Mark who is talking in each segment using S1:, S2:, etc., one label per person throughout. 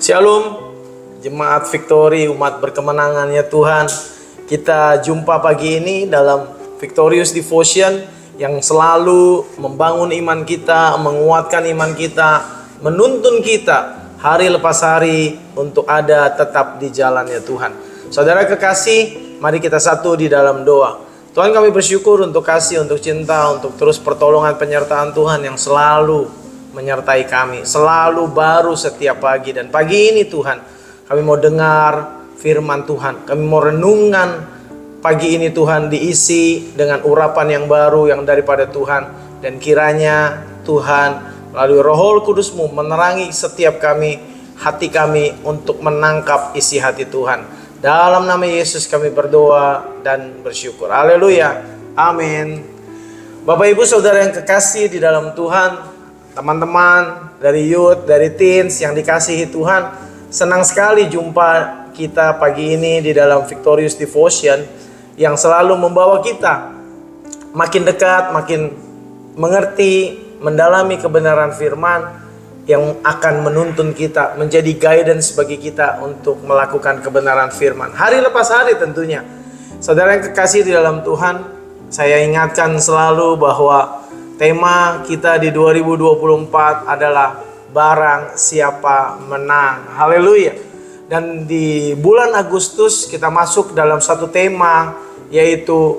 S1: Shalom, Jemaat Victory, umat berkemenangannya Tuhan. Kita jumpa pagi ini dalam Victorious Devotion yang selalu membangun iman kita, menguatkan iman kita, menuntun kita hari lepas hari untuk ada tetap di jalannya Tuhan. Saudara kekasih, mari kita satu di dalam doa. Tuhan, kami bersyukur untuk kasih, untuk cinta, untuk terus pertolongan penyertaan Tuhan yang selalu menyertai kami, selalu baru setiap pagi. Dan pagi ini Tuhan, kami mau dengar firman Tuhan, kami mau renungan pagi ini Tuhan diisi dengan urapan yang baru yang daripada Tuhan. Dan kiranya Tuhan melalui Roh Kudus-Mu menerangi setiap kami, hati kami untuk menangkap isi hati Tuhan. Dalam nama Yesus kami berdoa dan bersyukur. Haleluya, amin. Bapak Ibu Saudara yang kekasih di dalam Tuhan, teman-teman dari youth, dari teens yang dikasihi Tuhan, senang sekali jumpa kita pagi ini di dalam Victorious Devotion yang selalu membawa kita makin dekat, makin mengerti, mendalami kebenaran firman yang akan menuntun kita, menjadi guidance bagi kita untuk melakukan kebenaran firman hari lepas hari tentunya. Saudara yang kekasih di dalam Tuhan, saya ingatkan selalu bahwa tema kita di 2024 adalah barang siapa menang. Haleluya. Dan di bulan Agustus kita masuk dalam satu tema, yaitu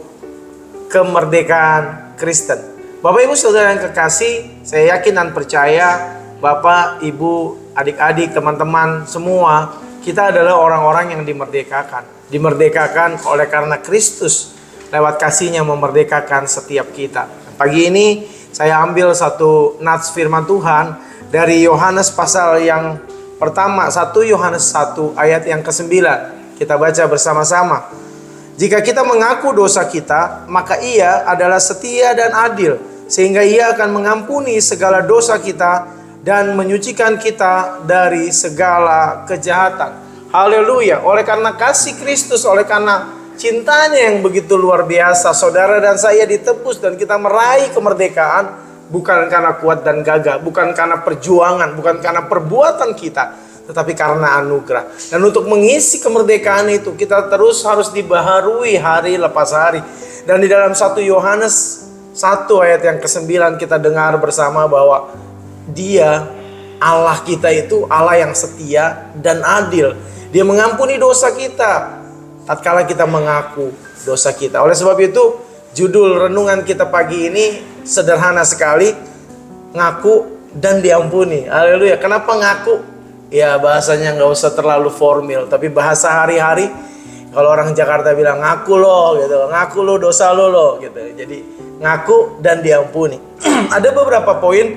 S1: kemerdekaan Kristen. Bapak Ibu Saudara yang kekasih, saya yakin dan percaya Bapak, Ibu, adik-adik, teman-teman semua, kita adalah orang-orang yang dimerdekakan. Dimerdekakan oleh karena Kristus lewat kasih-Nya memerdekakan setiap kita. Pagi ini saya ambil satu nats firman Tuhan dari Yohanes pasal yang pertama, 1 Yohanes 1 ayat yang ke-9. Kita baca bersama-sama. Jika kita mengaku dosa kita, maka Ia adalah setia dan adil, sehingga Ia akan mengampuni segala dosa kita dan menyucikan kita dari segala kejahatan. Haleluya. Oleh karena kasih Kristus, oleh karena cintanya yang begitu luar biasa, saudara dan saya ditebus dan kita meraih kemerdekaan bukan karena kuat dan gagah, bukan karena perjuangan, bukan karena perbuatan kita, tetapi karena anugerah. Dan untuk mengisi kemerdekaan itu kita terus harus dibaharui hari lepas hari. Dan di dalam 1 Yohanes 1 ayat yang ke-9 kita dengar bersama bahwa Dia, Allah kita itu Allah yang setia dan adil. Dia mengampuni dosa kita tatkala kita mengaku dosa kita. Oleh sebab itu, judul renungan kita pagi ini sederhana sekali, ngaku dan diampuni. Haleluya. Kenapa ngaku? Ya bahasanya nggak usah terlalu formal, tapi bahasa hari-hari. Kalau orang Jakarta bilang ngaku lo, gitu, ngaku lo dosa lo, gitu. Jadi ngaku dan diampuni. Ada beberapa poin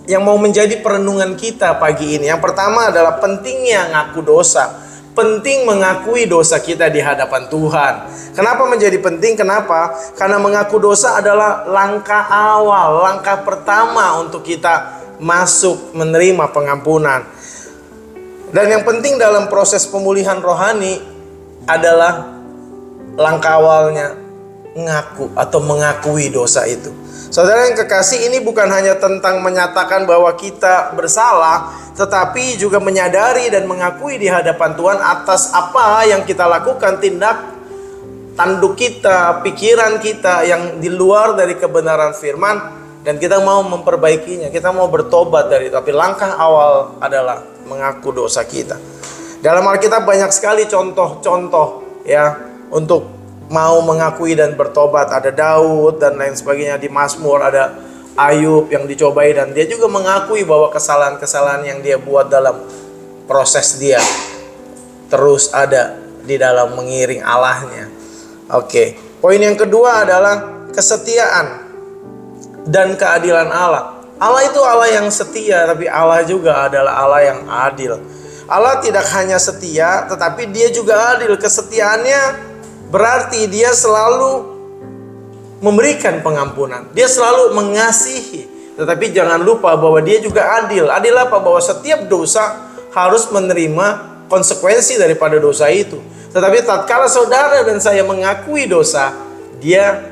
S1: yang mau menjadi perenungan kita pagi ini. Yang pertama adalah pentingnya ngaku dosa. Penting mengakui dosa kita di hadapan Tuhan. Kenapa menjadi penting? Kenapa? Karena mengaku dosa adalah langkah awal, langkah pertama untuk kita masuk menerima pengampunan. Dan yang penting dalam proses pemulihan rohani adalah langkah awalnya ngaku atau mengakui dosa itu. Saudara yang kekasih, ini bukan hanya tentang menyatakan bahwa kita bersalah, tetapi juga menyadari dan mengakui di hadapan Tuhan atas apa yang kita lakukan, tindak tanduk kita, pikiran kita yang di luar dari kebenaran firman, dan kita mau memperbaikinya, kita mau bertobat dari itu. Tapi langkah awal adalah mengaku dosa kita. Dalam Alkitab banyak sekali contoh-contoh ya untuk mau mengakui dan bertobat. Ada Daud dan lain sebagainya. Di Mazmur ada Ayub yang dicobai dan dia juga mengakui bahwa kesalahan-kesalahan yang dia buat dalam proses dia terus ada di dalam mengiring Allahnya. Oke. Poin yang kedua adalah kesetiaan dan keadilan Allah. Allah itu Allah yang setia, tapi Allah juga adalah Allah yang adil. Allah tidak hanya setia, tetapi Dia juga adil. Kesetiaannya berarti Dia selalu memberikan pengampunan. Dia selalu mengasihi. Tetapi jangan lupa bahwa Dia juga adil. Adil apa? Bahwa setiap dosa harus menerima konsekuensi daripada dosa itu. Tetapi tatkala saudara dan saya mengakui dosa, Dia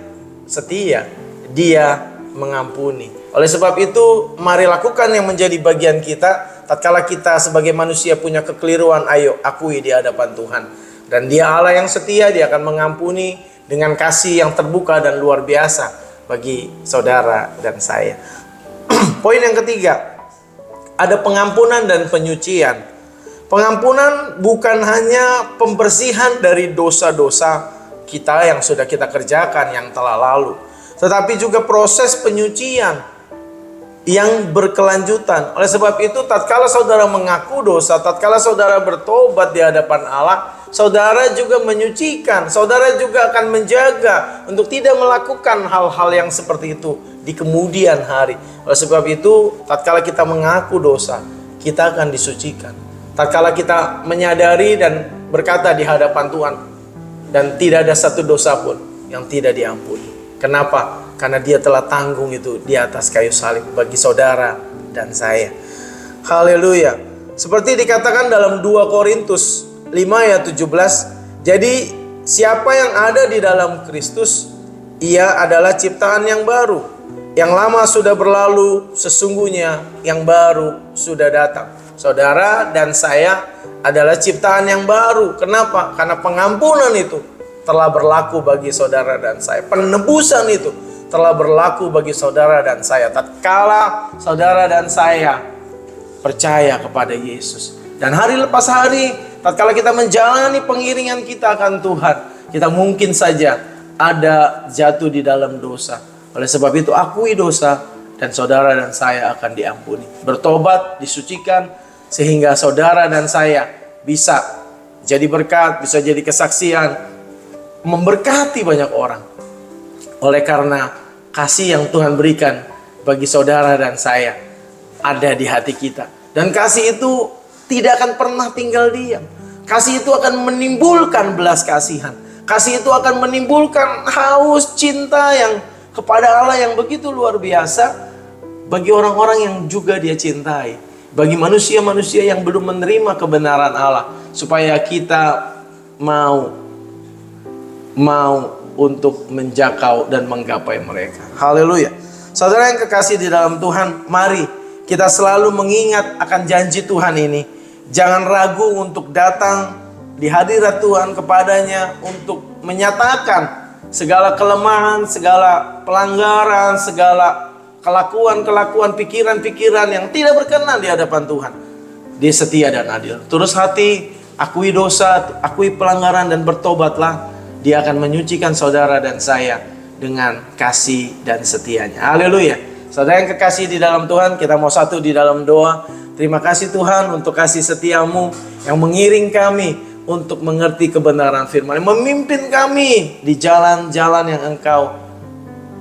S1: setia. Dia mengampuni. Oleh sebab itu, mari lakukan yang menjadi bagian kita tatkala kita sebagai manusia punya kekeliruan, ayo akui di hadapan Tuhan. Dan Dia Allah yang setia, Dia akan mengampuni dengan kasih yang terbuka dan luar biasa bagi saudara dan saya. Poin yang ketiga, ada pengampunan dan penyucian. Pengampunan bukan hanya pembersihan dari dosa-dosa kita yang sudah kita kerjakan yang telah lalu, tetapi juga proses penyucian yang berkelanjutan. Oleh sebab itu, tatkala saudara mengaku dosa, tatkala saudara bertobat di hadapan Allah, saudara juga menyucikan, saudara juga akan menjaga untuk tidak melakukan hal-hal yang seperti itu di kemudian hari. Oleh sebab itu, tatkala kita mengaku dosa, kita akan disucikan. Tatkala kita menyadari dan berkata di hadapan Tuhan, dan tidak ada satu dosa pun yang tidak diampuni. Kenapa? Karena Dia telah tanggung itu di atas kayu salib bagi saudara dan saya. Haleluya. Seperti dikatakan dalam 2 Korintus 5 ayat 17. Jadi siapa yang ada di dalam Kristus, ia adalah ciptaan yang baru. Yang lama sudah berlalu, sesungguhnya yang baru sudah datang. Saudara dan saya adalah ciptaan yang baru. Kenapa? Karena pengampunan itu telah berlaku bagi saudara dan saya. Penebusan itu telah berlaku bagi saudara dan saya. Tatkala saudara dan saya percaya kepada Yesus. Dan hari lepas hari, tatkala kita menjalani pengiringan kita akan Tuhan, kita mungkin saja ada jatuh di dalam dosa. Oleh sebab itu, akui dosa dan saudara dan saya akan diampuni. Bertobat, disucikan, sehingga saudara dan saya bisa jadi berkat, bisa jadi kesaksian, memberkati banyak orang. Oleh karena kasih yang Tuhan berikan bagi saudara dan saya ada di hati kita. Dan kasih itu tidak akan pernah tinggal diam. Kasih itu akan menimbulkan belas kasihan. Kasih itu akan menimbulkan haus cinta yang kepada Allah yang begitu luar biasa bagi orang-orang yang juga Dia cintai. Bagi manusia-manusia yang belum menerima kebenaran Allah, supaya kita mau untuk menjakau dan menggapai mereka. Haleluya. Saudara yang kekasih di dalam Tuhan, mari kita selalu mengingat akan janji Tuhan ini. Jangan ragu untuk datang di hadirat Tuhan kepadanya untuk menyatakan segala kelemahan, segala pelanggaran, segala kelakuan-kelakuan, pikiran-pikiran yang tidak berkenan di hadapan Tuhan. Dia setia dan adil. Terus hati, akui dosa, akui pelanggaran dan bertobatlah. Dia akan menyucikan saudara dan saya dengan kasih dan setianya. Haleluya. Saudara yang kekasih di dalam Tuhan, kita mau satu di dalam doa. Terima kasih Tuhan untuk kasih setiamu yang mengiring kami untuk mengerti kebenaran firman, memimpin kami di jalan-jalan yang Engkau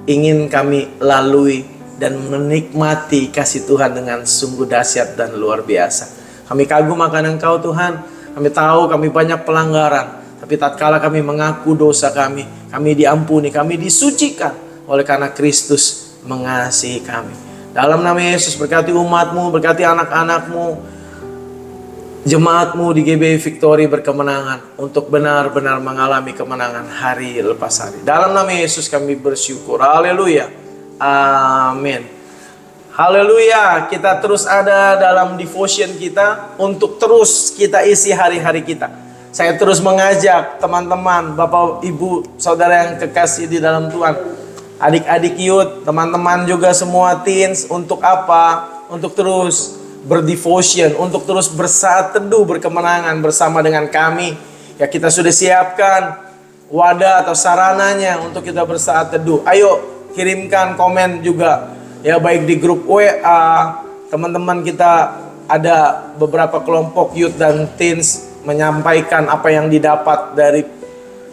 S1: ingin kami lalui, dan menikmati kasih Tuhan dengan sungguh dahsyat dan luar biasa. Kami kagum akan Engkau Tuhan. Kami tahu kami banyak pelanggaran, tapi tatkala kami mengaku dosa kami diampuni, kami disucikan oleh karena Kristus mengasihi kami. Dalam nama Yesus, berkati umat-Mu, berkati anak-anak-Mu, jemaat-Mu di GBI Victory berkemenangan untuk benar-benar mengalami kemenangan hari lepas hari. Dalam nama Yesus kami bersyukur. Haleluya. Amin. Haleluya. Kita terus ada dalam devotion kita untuk terus kita isi hari-hari kita. Saya terus mengajak teman-teman, Bapak, Ibu, Saudara yang kekasih di dalam Tuhan, adik-adik youth, teman-teman juga semua teens, untuk apa? Untuk terus berdevotion, untuk terus bersaat teduh berkemenangan bersama dengan kami. Ya, kita sudah siapkan wadah atau sarananya untuk kita bersaat teduh. Ayo kirimkan komen juga ya, baik di grup WA. Teman-teman kita ada beberapa kelompok youth dan teens menyampaikan apa yang didapat dari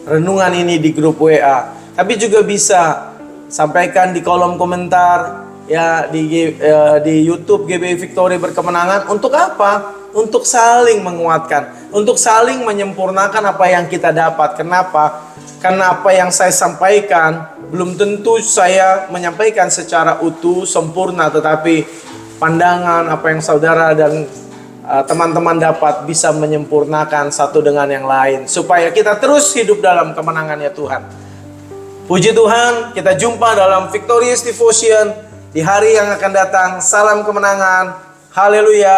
S1: renungan ini di grup WA. Tapi juga bisa sampaikan di kolom komentar ya di YouTube GBI Victory Berkemenangan. Untuk apa? Untuk saling menguatkan, untuk saling menyempurnakan apa yang kita dapat. Kenapa? Karena apa yang saya sampaikan belum tentu saya menyampaikan secara utuh, sempurna, tetapi pandangan apa yang saudara dan teman-teman dapat bisa menyempurnakan satu dengan yang lain, supaya kita terus hidup dalam kemenangannya Tuhan. Puji Tuhan, kita jumpa dalam Victorious Devotion di hari yang akan datang. Salam kemenangan. Haleluya.